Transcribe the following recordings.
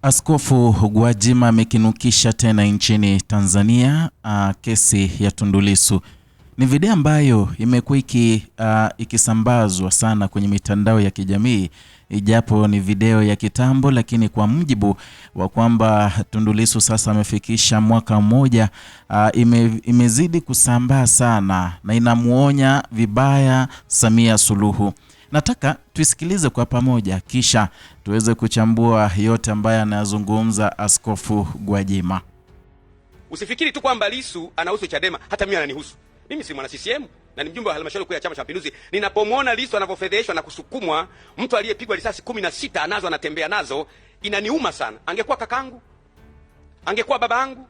Askofu Gwajima amekinukisha tena nchini Tanzania kesi ya Tundu Lissu. Ni video ambayo imekuwa ikisambazwa sana kwenye mitandao ya kijamii, ijapo ni video ya kitambo, lakini kwa mujibu wa kwamba Tundu Lissu sasa amefikisha mwaka mmoja, imezidi kusambaa sana na inamuonya vibaya Samia Suluhu. Nataka tuisikilize kwa pamoja kisha tuweze kuchambua yote ambayo anazungumza Askofu Gwajima. Usifikiri tu kwamba Lissu anahusu Chadema, hata mimi ananihusu. Mimi si mwana CCM na ni mjumbe wa halmashauri kuu ya Chama cha Mapinduzi. Ninapomwona Lissu anavyofedheshwa na kusukumwa, mtu aliyepigwa risasi 16 anazo anatembea nazo, inaniuma sana. Angekuwa kakangu, angekuwa babangu,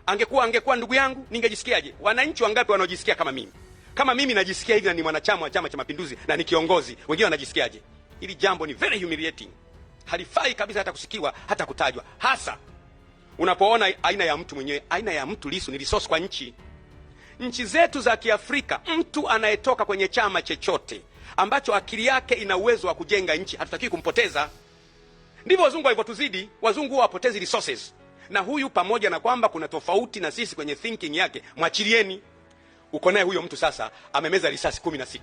angekuwa ndugu yangu, ningejisikiaje? Wananchi wangapi wanaojisikia kama mimi? Kama mimi najisikia hivi na ni mwanachama wa Chama cha Mapinduzi na ni kiongozi, wengine wanajisikiaje? Hili jambo ni very humiliating. Halifai kabisa hata kusikiwa, hata kutajwa. Hasa unapoona aina ya mtu mwenyewe, aina ya mtu Lissu ni resource kwa nchi. Nchi zetu za Kiafrika, mtu anayetoka kwenye chama chochote ambacho akili yake ina uwezo wa kujenga nchi, hatutakiwi kumpoteza. Ndivyo wazungu walivyotuzidi. Wazungu wapotezi resources. Na huyu, pamoja na kwamba kuna tofauti na sisi kwenye thinking yake, mwachilieni. Uko naye huyo mtu sasa amemeza risasi 16.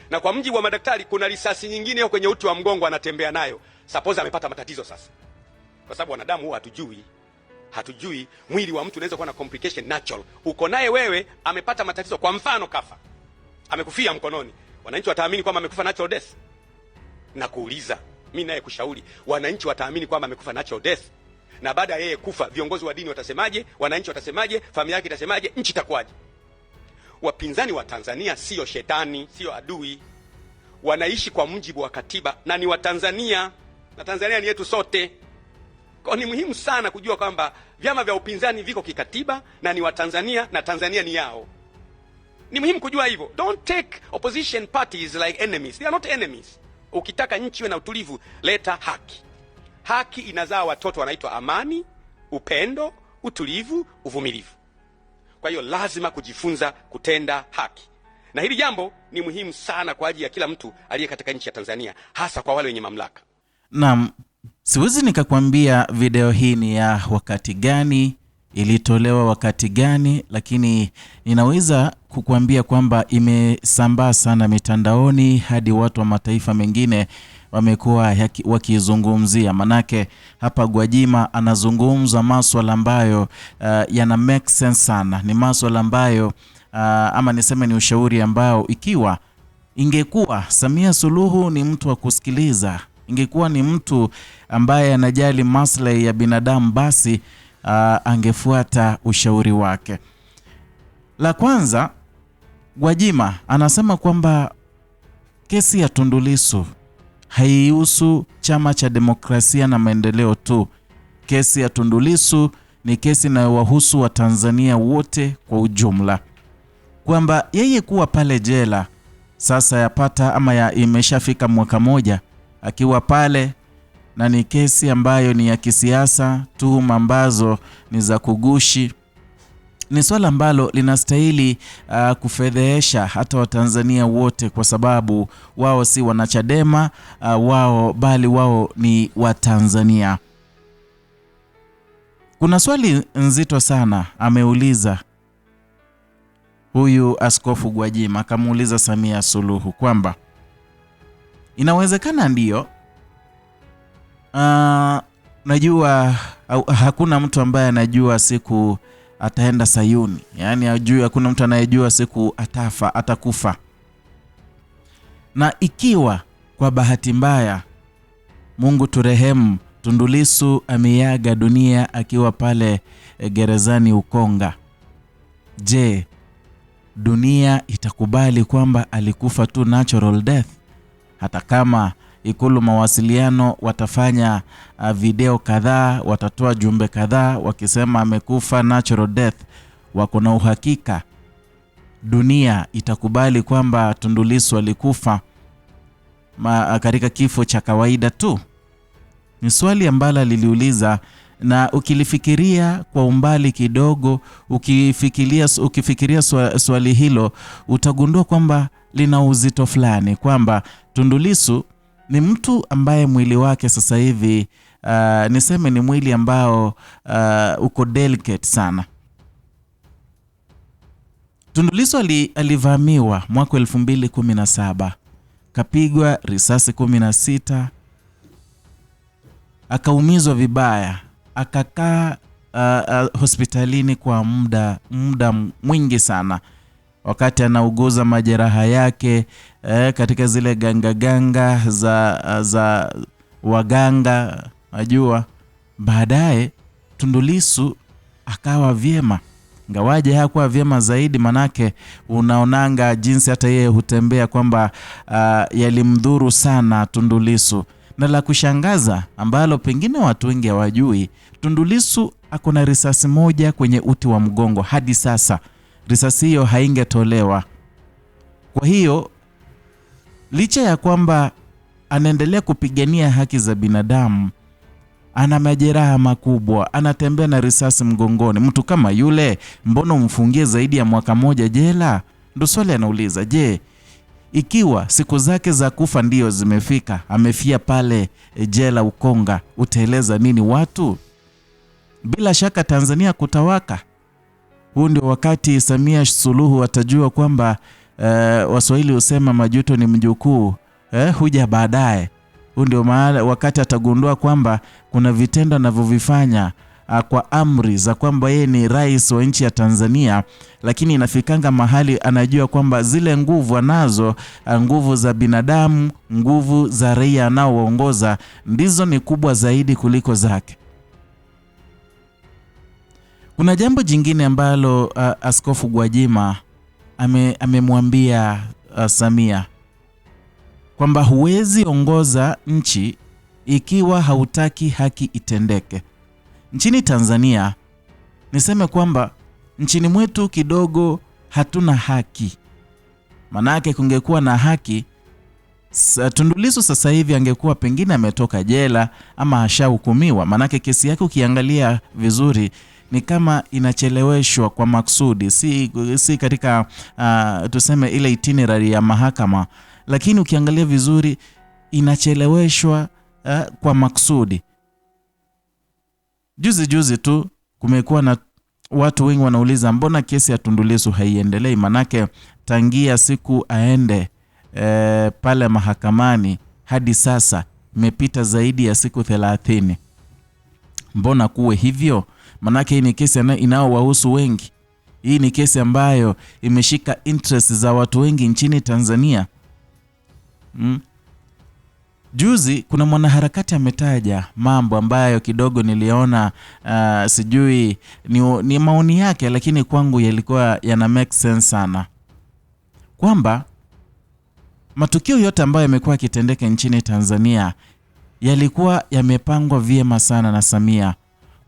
Na kwa mjibu wa madaktari kuna risasi nyingine hiyo kwenye uti wa mgongo anatembea nayo. Suppose amepata matatizo sasa. Kwa sababu wanadamu huwa hatujui mwili wa mtu unaweza kuwa na complication natural. Uko naye wewe amepata matatizo, kwa mfano kafa, amekufia mkononi. Wananchi wataamini kwamba amekufa natural death? Na kuuliza mimi naye kushauri, wananchi wataamini kwamba amekufa natural death? Na baada ya yeye kufa, viongozi wa dini watasemaje? Wananchi watasemaje? Familia yake itasemaje? Nchi itakuwaje? Wapinzani wa Tanzania sio shetani, sio adui. Wanaishi kwa mujibu wa katiba na ni wa Tanzania, na Tanzania ni yetu sote. Kwa ni muhimu sana kujua kwamba vyama vya upinzani viko kikatiba na ni wa Tanzania na Tanzania ni yao. Ni muhimu kujua hivyo. Don't take opposition parties like enemies. They are not enemies. Ukitaka nchi iwe na utulivu, leta haki. Haki inazaa watoto wanaitwa amani, upendo, utulivu, uvumilivu. Kwa hiyo lazima kujifunza kutenda haki. Na hili jambo ni muhimu sana kwa ajili ya kila mtu aliye katika nchi ya Tanzania, hasa kwa wale wenye mamlaka. Naam, siwezi nikakwambia video hii ni ya wakati gani, ilitolewa wakati gani, lakini ninaweza kukuambia kwamba imesambaa sana mitandaoni hadi watu wa mataifa mengine wamekuwa wakizungumzia. Manake hapa Gwajima anazungumza masuala ambayo yana make sense sana. Ni masuala ambayo ama niseme ni ushauri ambao, ikiwa ingekuwa Samia Suluhu ni mtu wa kusikiliza, ingekuwa ni mtu ambaye anajali maslahi ya binadamu, basi angefuata ushauri wake. La kwanza, Gwajima anasema kwamba kesi ya Tundu Lissu haihusu Chama cha Demokrasia na Maendeleo tu. Kesi ya Tundu Lissu ni kesi inayowahusu wa Tanzania wote kwa ujumla. Kwamba yeye kuwa pale jela sasa yapata ama imeshafika mwaka moja akiwa pale, na ni kesi ambayo ni ya kisiasa, tuhuma ambazo ni za kugushi, ni swala ambalo linastahili kufedhehesha hata Watanzania wote, kwa sababu wao si wanachadema bali wao ni Watanzania. Kuna swali nzito sana ameuliza huyu Askofu Gwajima, akamuuliza Samia Suluhu kwamba inawezekana ndio, najua hakuna mtu ambaye anajua siku ataenda Sayuni. Yani hakuna mtu anayejua siku atakufa. Na ikiwa kwa bahati mbaya, Mungu turehemu, Tundu Lissu ameaga dunia akiwa pale gerezani Ukonga, je, dunia itakubali kwamba alikufa tu natural death? Hata kama Ikulu mawasiliano watafanya video kadhaa, watatoa jumbe kadhaa wakisema amekufa natural death, wako na uhakika dunia itakubali kwamba Tundu Lissu alikufa katika kifo cha kawaida tu? Ni swali ambalo liliuliza, na ukilifikiria kwa umbali kidogo, ukifikiria swali hilo, utagundua kwamba lina uzito fulani, kwamba Tundu Lissu ni mtu ambaye mwili wake sasa hivi niseme ni mwili ambao uko delicate sana. Tundu Lissu alivamiwa mwaka 2017, kapigwa risasi 16, akaumizwa vibaya, akakaa hospitalini kwa muda mwingi sana, wakati anauguza majeraha yake katika zile ganga za waganga, najua. Baadaye Tundu Lissu akawa vyema, ngawaje hakuwa vyema zaidi, manake unaonanga jinsi hata yeye hutembea kwamba yalimdhuru sana Tundu Lissu. Na la kushangaza ambalo pengine watu wengi hawajui, Tundu Lissu ako na risasi moja kwenye uti wa mgongo hadi sasa. Risasi hiyo haingetolewa. Kwa hiyo licha ya kwamba anaendelea kupigania haki za binadamu, ana majeraha makubwa, anatembea na risasi mgongoni. Mtu kama yule mbona umfungie zaidi ya mwaka moja jela? Ndio swali anauliza. Je, ikiwa siku zake za kufa ndio zimefika, amefia pale jela Ukonga, utaeleza nini watu? Bila shaka Tanzania kutawaka. Huu ndio wakati Samia Suluhu atajua kwamba Waswahili husema majuto ni mjukuu huja baadaye. Huu ndio wakati atagundua kwamba kuna vitendo anavyovifanya kwa amri za kwamba yeye ni rais wa nchi ya Tanzania, lakini inafikanga mahali anajua kwamba zile nguvu anazo, nguvu za binadamu, nguvu za raia anaowaongoza, ndizo ni kubwa zaidi kuliko zake. Kuna jambo jingine ambalo Askofu Gwajima amemwambia Samia kwamba huwezi ongoza nchi ikiwa hautaki haki itendeke. Nchini Tanzania niseme kwamba nchini mwetu kidogo hatuna haki. Manake kungekuwa na haki, Tundu Lissu sasa hivi angekuwa pengine ametoka jela ama ashahukumiwa. Manake kesi yake ukiangalia vizuri ni kama inacheleweshwa kwa maksudi, si katika tuseme ile itinerary ya mahakama, lakini ukiangalia vizuri inacheleweshwa kwa maksudi. Juzi tu kumekuwa na watu wengi wanauliza mbona kesi ya Tundu Lissu haiendelei? Manake tangia siku aende pale mahakamani hadi sasa imepita zaidi ya siku 30. Mbona kuwe hivyo? Manake hii ni kesi inayowahusu wengi. Hii ni kesi ambayo imeshika interest za watu wengi nchini Tanzania. Juzi kuna mwanaharakati ametaja mambo ambayo kidogo niliona sijui ni maoni yake, lakini kwangu yalikuwa yana make sense sana, kwamba matukio yote ambayo yamekuwa yakitendeka nchini Tanzania yalikuwa yamepangwa vyema sana na Samia,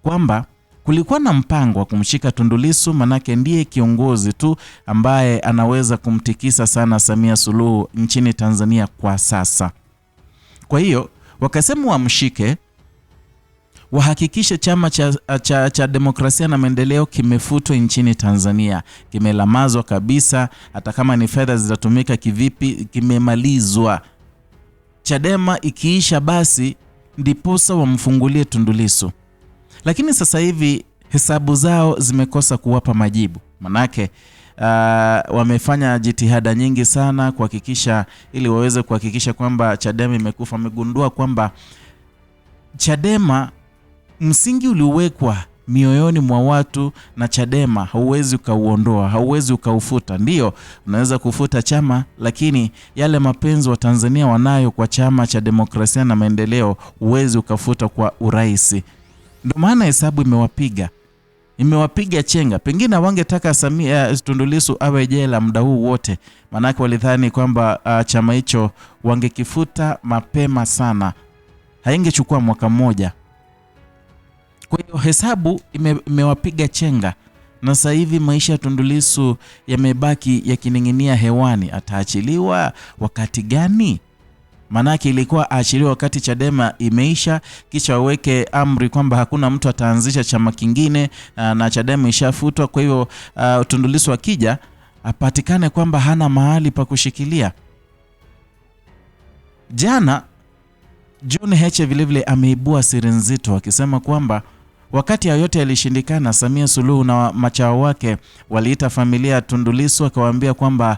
kwamba kulikuwa na mpango wa kumshika Tundu Lissu, manake ndiye kiongozi tu ambaye anaweza kumtikisa sana Samia Suluhu nchini Tanzania kwa sasa. Kwa hiyo wakasema wamshike, wahakikishe chama cha Demokrasia na Maendeleo kimefutwa nchini Tanzania, kimelamazwa kabisa. Hata kama ni fedha zitatumika kivipi, kimemalizwa. Chadema ikiisha basi ndiposa wamfungulie Tundu Lissu. Lakini sasa hivi hesabu zao zimekosa kuwapa majibu. Manake wamefanya jitihada nyingi sana kuhakikisha, ili waweze kuhakikisha kwamba Chadema imekufa. Wamegundua kwamba Chadema, msingi uliowekwa mioyoni mwa watu na Chadema hauwezi ukauondoa, hauwezi ukaufuta. Ndio unaweza kufuta chama, lakini yale mapenzi wa Tanzania wanayo kwa chama cha Demokrasia na Maendeleo huwezi ukafuta kwa urahisi. Ndio maana hesabu imewapiga chenga. Pengine wangetaka Samia Tundu Lissu awe jela muda huu wote, manake walidhani kwamba chama hicho wangekifuta mapema sana, haingechukua mwaka mmoja. Kwa hiyo hesabu imewapiga chenga, na sasa hivi maisha ya Tundu Lissu yamebaki yakining'inia hewani. Ataachiliwa wakati gani? Manake ilikuwa aachiliwa wakati Chadema imeisha, kisha waweke amri kwamba hakuna mtu ataanzisha chama kingine na Chadema ishafutwa. Kwa hiyo Tundu Lissu akija apatikane kwamba hana mahali pa kushikilia. Jana John Heche vilevile ameibua siri nzito akisema kwamba wakati yote yalishindikana, Samia Suluhu na machao wake waliita familia ya Tundu Lissu akawaambia kwamba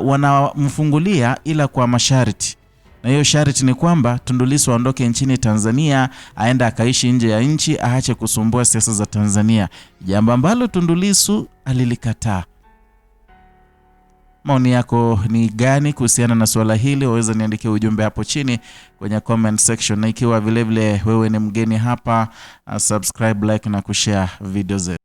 wanamfungulia ila kwa masharti. Na hiyo sharti ni kwamba Tundu Lissu aondoke nchini Tanzania, aenda akaishi nje ya nchi, aache kusumbua siasa za Tanzania, jambo ambalo Tundu Lissu alilikataa. Maoni yako ni gani kuhusiana na swala hili? Waweza niandikia ujumbe hapo chini kwenye comment section, na ikiwa vilevile wewe ni mgeni hapa, subscribe, like na kushare video zetu.